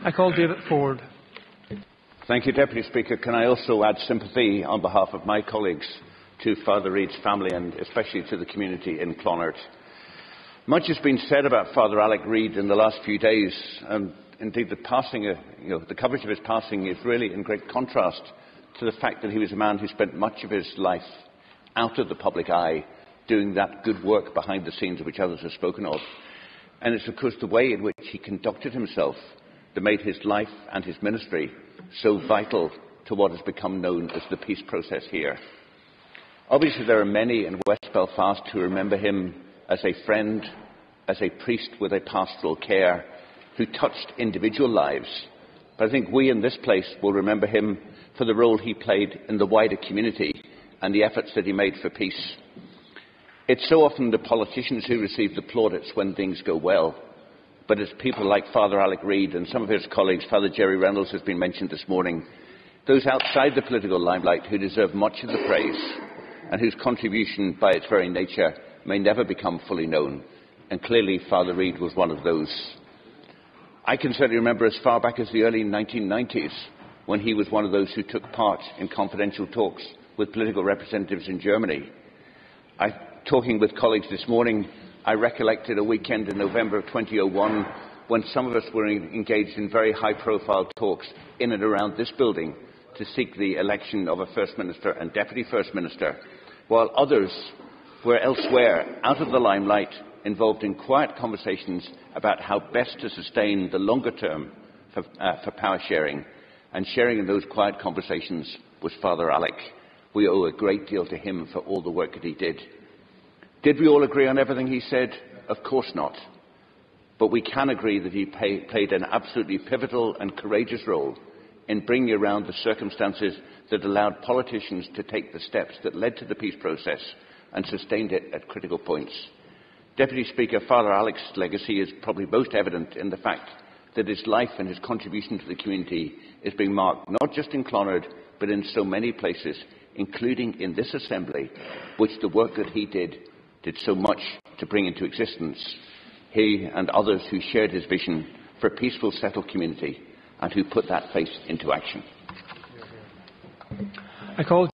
I call David Ford. Thank you, Deputy Speaker. Can I also add sympathy on behalf of my colleagues to Father Reid's family and especially to the community in Clonard. Much has been said about Father Alec Reid in the last few days, and indeed the coverage of his passing is really in great contrast to the fact that he was a man who spent much of his life out of the public eye doing that good work behind the scenes which others have spoken of. And it's of course the way in which he conducted himself that made his life and his ministry so vital to what has become known as the peace process here. Obviously there are many in West Belfast who remember him as a friend, as a priest with a pastoral care, who touched individual lives. But I think we in this place will remember him for the role he played in the wider community and the efforts that he made for peace. It's so often the politicians who receive the plaudits when things go well, but it's people like Father Alec Reid and some of his colleagues, Father Jerry Reynolds has been mentioned this morning, those outside the political limelight who deserve much of the praise and whose contribution by its very nature may never become fully known. And clearly Father Reid was one of those. I can certainly remember as far back as the early 1990s when he was one of those who took part in confidential talks with political representatives in Germany. Talking with colleagues this morning, I recollected a weekend in November of 2001 when some of us were engaged in very high-profile talks in and around this building to seek the election of a First Minister and Deputy First Minister, while others were elsewhere, out of the limelight, involved in quiet conversations about how best to sustain the longer term for power sharing. And sharing in those quiet conversations was Father Alec. We owe a great deal to him for all the work that he did. Did we all agree on everything he said? Of course not. But we can agree that he played an absolutely pivotal and courageous role in bringing around the circumstances that allowed politicians to take the steps that led to the peace process and sustained it at critical points. Deputy Speaker, Father Alec's legacy is probably most evident in the fact that his life and his contribution to the community is being marked not just in Clonard but in so many places, including in this Assembly, which the work that he did so much to bring into existence. He and others who shared his vision for a peaceful, settled community and who put that faith into action. I call